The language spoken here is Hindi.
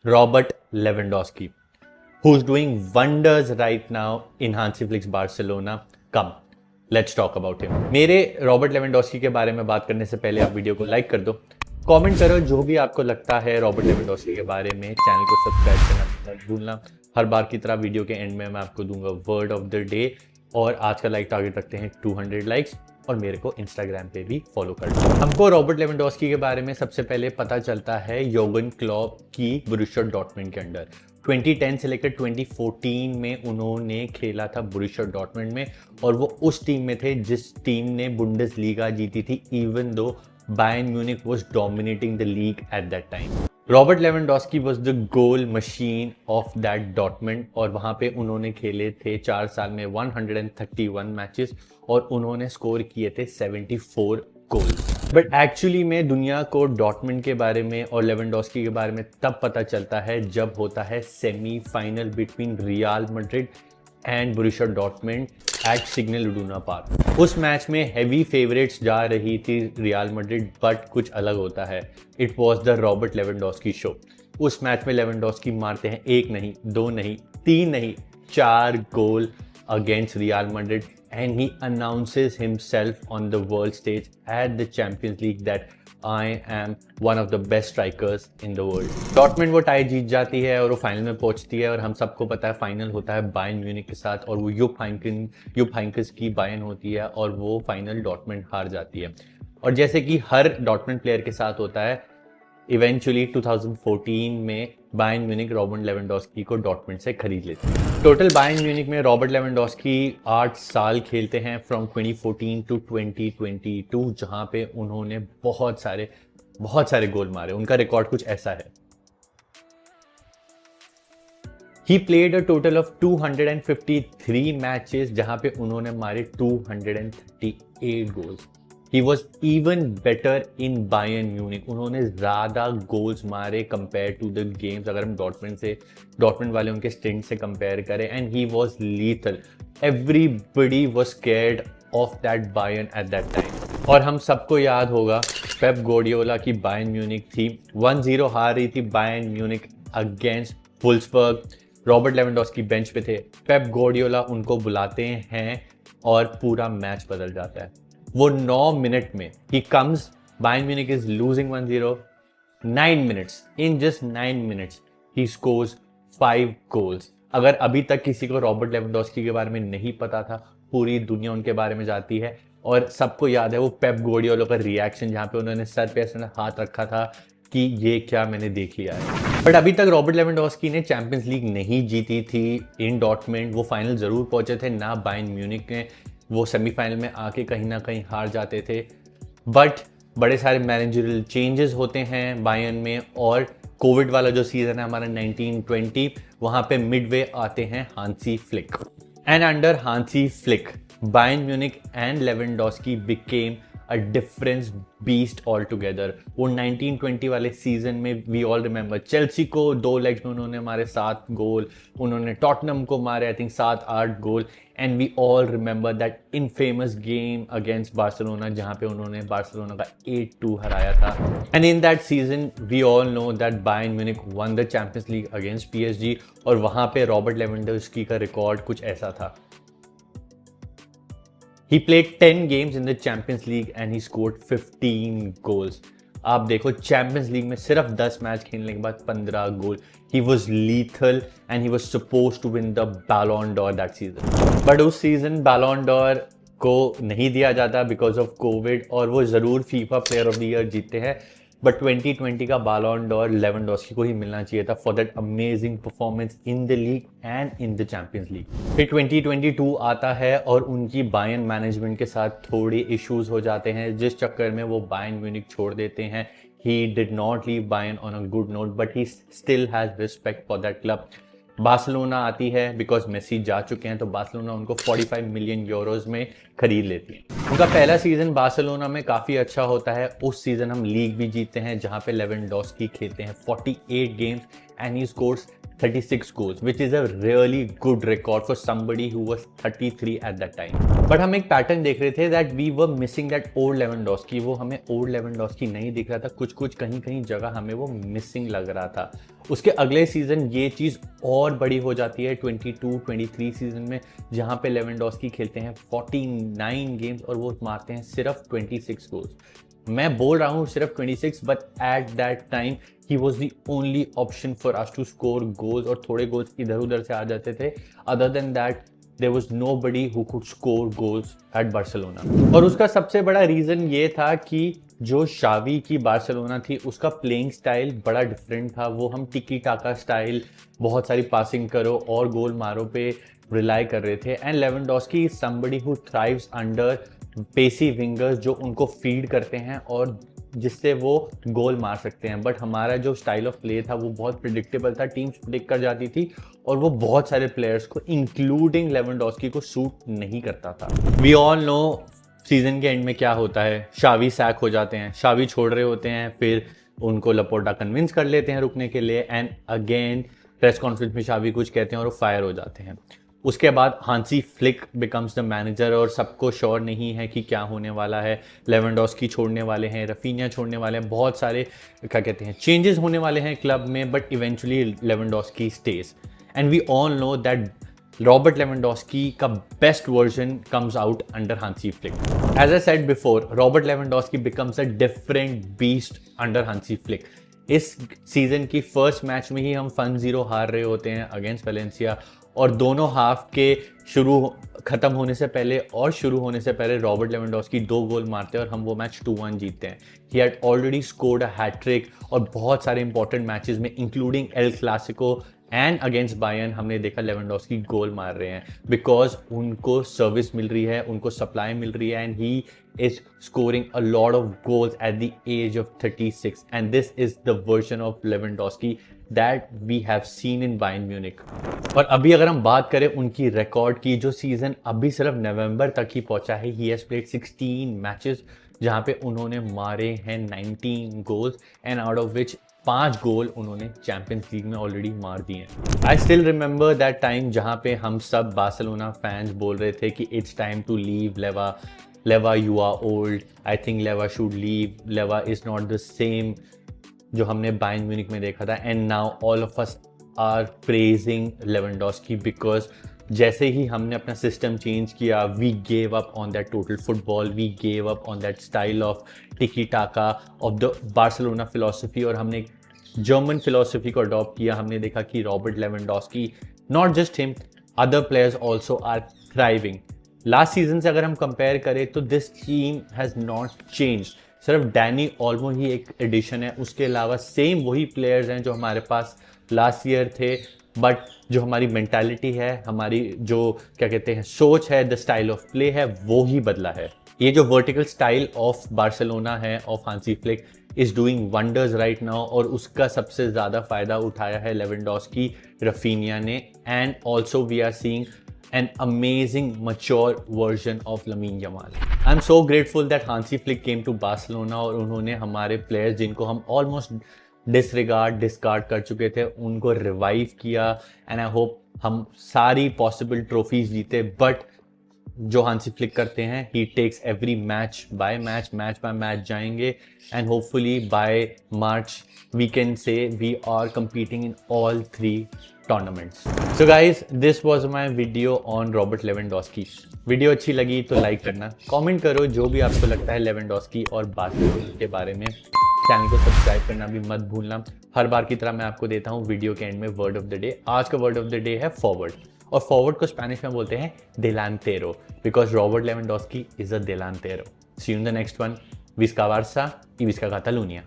Robert Lewandowski, who's doing wonders right now in Hansi Flick's Barcelona. Come, let's talk about him. मेरे रॉबर्ट लेवेंडोस्की के बारे में बात करने से पहले आप वीडियो को लाइक कर दो, कमेंट करो जो भी आपको लगता है रॉबर्ट लेवेंडोस्की के बारे में, चैनल को सब्सक्राइब करना मत भूलना। हर बार की तरह वीडियो के एंड में मैं आपको दूंगा वर्ड ऑफ द डे, और आज का लाइक टारगेट रखते हैं 200 लाइक्स, और मेरे को इंस्टाग्राम पे भी फॉलो कर लो। हमको रॉबर्ट लेवेंडोस्की के बारे में सबसे पहले पता चलता है योर्गन क्लॉप की बोरुसिया डॉर्टमुंड के अंडर। 2010 से लेकर 2014 में उन्होंने खेला था बोरुसिया डॉर्टमुंड में, और वो उस टीम में थे जिस टीम ने बुंडेसलीगा जीती थी, even though Bayern Munich was dominating the league eight that time. Robert Lewandowski was the goal machine of that Dortmund, और वहां पे उन्होंने खेले थे 4 साल में 131 मैचेस, और उन्होंने स्कोर किए थे 74 गोल्स। बट एक्चुअली में दुनिया को डॉर्टमुंड के बारे में और लेवेंडोस्की के बारे में तब पता चलता है जब होता है semifinal between Real Madrid and Borussia Dortmund at Signal Iduna Park. उस मैच में हेवी फेवरेट्स जा रही थी रियल मैड्रिड, बट कुछ अलग होता है। It was the Robert Lewandowski show. उस मैच में लेवेंडोस्की मारते हैं 1 नहीं, 2 नहीं, 3 नहीं, 4 गोल against Real Madrid, and he announces himself on the world stage at the Champions League that I am one of the best strikers in the world. Dortmund वो टाई जीत जाती है और वो फाइनल में पहुंचती है, और हम सबको पता है फाइनल होता है बायर्न म्यूनिख के साथ, और वो यूप हाइंकस की बायर्न होती है, और वो फाइनल डॉर्टमुंड हार जाती है। और जैसे कि हर डॉर्टमुंड प्लेयर के साथ होता है, इवेंचुअली 2014 में बायर्न म्यूनिख रॉबर्ट लेवेंडोस्की को डॉर्टमुंड से खरीद लेती है। टोटल बायर्न म्यूनिख में रॉबर्ट लेवेंडोस्की 8 साल खेलते हैं, फ्रॉम 2014 टू 2022, जहां पे उन्होंने बहुत सारे गोल मारे। उनका रिकॉर्ड कुछ ऐसा है। He played a total of 253 matches, जहां पे उन्होंने मारे 238 goals. He was even better in Bayern Munich. उन्होंने ज़्यादा गोल्स मारे कंपेयर टू द गेम्स, अगर हम डॉर्टमुंड वाले उनके स्टिंट से कंपेयर करें, and he was lethal. Everybody was scared of that Bayern eight that time. और हम सबको याद होगा पेप गार्डियोला की बायर्न म्यूनिख थी 1-0 हार रही थी Bayern Munich against Wolfsburg. Robert Lewandowski bench पे थे, पेप गार्डियोला उनको बुलाते हैं और पूरा मैच बदल जाता है। वो 9 मिनट में he comes, Bayern Munich is losing 1-0, 9 minutes, in just 9 minutes he scores 5 goals. अगर अभी तक किसी को रॉबर्ट लेवेंडोस्की के बारे में नहीं पता था, पूरी दुनिया उनके बारे में जानती है, और सबको याद है वो पेप गार्डियोला का रिएक्शन जहाँ पे उन्होंने सर पे ऐसे हाथ रखा था कि ये क्या मैंने देख लिया है। बट अभी तक रॉबर्ट लेवेंडोस्की ने चैंपियंस लीग नहीं जीती थी इन डॉर्टमुंड। वो फाइनल जरूर पहुंचे थे ना बायर्न म्यूनिख में, वो सेमीफाइनल में आके कहीं ना कहीं हार जाते थे। बट बड़े सारे मैनेजरल चेंजेस होते हैं बायर्न में, और कोविड वाला जो सीजन है हमारा 1920, वहां पे मिडवे आते हैं Hansi Flick, and under Hansi flick Bayern Munich and Lewandowski became a difference beast all together. वो 1920 वाले सीजन में वी ऑल रिमेंबर, चेल्सी को 2 लेग्स में उन्होंने मारे 7 गोल, उन्होंने टॉटनम को मारे I think 7-8 goal, and we all remember that infamous game against Barcelona जहां पे उन्होंने बार्सिलोना का 8-2 हराया था। And in that season we all know that Bayern Munich won the Champions League against PSG, और वहां पे रॉबर्ट लेवेंडोस्की का रिकॉर्ड कुछ ऐसा था। He played 10 games in the Champions League and he scored 15 goals. आप देखो चैंपियंस लीग में सिर्फ 10 मैच खेलने के बाद 15 गोल। He was lethal and he was supposed to win the Ballon d'Or that season. But उस सीजन Ballon d'Or को नहीं दिया जाता बिकॉज ऑफ कोविड, और वो ज़रूर FIFA player of the year जीते हैं, बट 2020 का Ballon d'Or लेवेंडोस्की को ही मिलना चाहिए था for that amazing performance in the league and in the Champions league. फिर 2022 आता है और उनकी बायर्न मैनेजमेंट के साथ थोड़े इश्यूज हो जाते हैं, जिस चक्कर में वो बायर्न म्यूनिख छोड़ देते हैं। He did not leave Bayern on a good note, but he still has respect for that club. Barcelona आती है बिकॉज मेसी जा चुके हैं, तो बार्सिलोना उनको 45 मिलियन यूरोज में खरीद लेती है। उनका पहला सीजन बार्सिलोना में काफ़ी अच्छा होता है। उस सीजन हम लीग भी जीतते हैं जहां पे लेवेंडोस्की खेलते हैं 48 games and he scores 36 goals, which is a really good record for somebody who was 33 at that time. But हम एक पैटर्न देख रहे थे that we were missing that old Lewandowski. वो हमें old Lewandowski नहीं दिख रहा था, कुछ कुछ कहीं कहीं जगह हमें वो मिसिंग लग रहा था। उसके अगले सीजन ये चीज़ और बड़ी हो जाती है 22-23 सीजन में, जहाँ पे लेवेंडोस्की खेलते हैं 49 गेम्स और वो मारते हैं सिर्फ 26 गोल्स। मैं बोल रहा हूँ सिर्फ 26, but at that time he was the only option for us to score goals, और थोड़े गोल्स इधर उधर से आ जाते थे। Other than that there was nobody who could score goals at Barcelona। और उसका सबसे बड़ा रीज़न ये था कि जो शावी की बार्सिलोना थी उसका प्लेइंग स्टाइल बड़ा डिफरेंट था। वो हम टिकी टाका स्टाइल, बहुत सारी पासिंग करो और गोल मारो पे रिलाई कर रहे थे। And Lewandowski is somebody who thrives under pacey wingers जो उनको फीड करते हैं और जिससे वो गोल मार सकते हैं। बट हमारा जो स्टाइल ऑफ प्ले था वो बहुत प्रिडिक्टेबल था, टीम्स प्रिडिक्ट कर जाती थी और वो बहुत सारे प्लेयर्स को इंक्लूडिंग लेवेंडोस्की को सूट नहीं करता था। वी ऑल नो सीजन के एंड में क्या होता है, शावी सैक हो जाते हैं, शावी छोड़ रहे होते हैं, फिर उनको लपोर्टा कन्विंस कर लेते हैं रुकने के लिए, एंड अगेन प्रेस कॉन्फ्रेंस में शावी कुछ कहते हैं और वो फायर हो जाते हैं। उसके बाद Hansi Flick becomes the manager और सबको श्योर नहीं है कि क्या होने वाला है। लेवेंडोस्की छोड़ने वाले हैं, रफीनिया छोड़ने वाले हैं, बहुत सारे क्या कहते हैं चेंजेस होने वाले हैं क्लब में, but eventually Lewandowski stage. And we all know that Robert Lewandowski का best version comes out under Hansi Flick. As I said before, Robert Lewandowski becomes a different beast under Hansi Flick. इस सीजन की फर्स्ट मैच में ही हम 1-0 हार रहे होते हैं अगेंस्ट वेलेंसिया, और दोनों हाफ के खत्म होने से पहले और शुरू होने से पहले रॉबर्ट लेवेंडोस्की 2 गोल मारते हैं और हम वो मैच 2-1 जीतते हैं। He had already scored a hattrick, और बहुत सारे इंपॉर्टेंट मैचेस में including El Clasico and against Bayern हमने देखा लेवेंडोस्की गोल मार रहे हैं, बिकॉज उनको सर्विस मिल रही है, उनको सप्लाई मिल रही है, and he is scoring a lot of goals at the age of 36, and this is the version of Lewandowski that we have seen in Bayern Munich। और अभी अगर हम बात करें उनकी रिकॉर्ड की, जो सीजन अभी सिर्फ नवंबर तक ही पहुंचा है, he has played 16 मैचेस जहां पे उन्होंने मारे हैं 19 goals, and out of which 5 गोल उन्होंने चैंपियंस लीग में ऑलरेडी मार दिए हैं। I still remember that time जहां पे हम सब बार्सिलोना फैंस बोल रहे थे कि it's time to leave Leva, you are old. I think Leva should leave. Leva is not the same जो हमने बायर्न म्यूनिक में देखा था। And now all of us are praising Lewandowski because जैसे ही हमने अपना सिस्टम चेंज किया, we gave up on that total football, we gave up on that style of tiki taka of the Barcelona philosophy, और हमने जर्मन फिलोसफी को अडॉप्ट किया। हमने देखा कि Robert Lewandowski, not just him, other players also are thriving. Last season से अगर हम कंपेयर करें तो this team has not change, सिर्फ डैनी ऑल्मो ही एक एडिशन है, उसके अलावा सेम वही प्लेयर्स हैं जो हमारे पास लास्ट ईयर थे, बट जो हमारी मेंटालिटी है, हमारी जो क्या कहते हैं सोच है, द स्टाइल ऑफ प्ले है, वो ही बदला है। ये जो वर्टिकल स्टाइल ऑफ बार्सिलोना है, of Hansi Flick, is doing wonders right now, और उसका सबसे ज़्यादा फायदा उठाया है लेवेंडोस्की, रफीनिया ने, and also we are seeing an amazing mature version of Lamine Yamal। I'm so grateful that Hansi Flick came to Barcelona और उन्होंने हमारे प्लेयर्स जिनको हम ऑलमोस्ट डिस्कार्ड कर चुके थे उनको रिवाइव किया, एंड आई होप हम सारी पॉसिबल ट्रॉफीज जीते। बट जो हांसी फ्लिक करते हैं, he takes every match by match जाएंगे, and hopefully by March we can say we are competing in all 3 tournaments। So guys, this was my video on Robert Lewandowski। Video अच्छी लगी तो लाइक करना, कमेंट करो जो भी आपको लगता है लेवेंडोस्की और बार्सिलोना के बारे में। चैनल को सब्सक्राइब करना भी मत भूलना। हर बार की तरह मैं आपको देता हूँ वीडियो के एंड में वर्ड ऑफ द डे। आज का वर्ड ऑफ द डे है फॉरवर्ड, और फॉरवर्ड को स्पेनिश में बोलते हैं delantero, because Robert Lewandowski is a delantero। See you in the next one. विस्का बार्सा y visca Catalunya।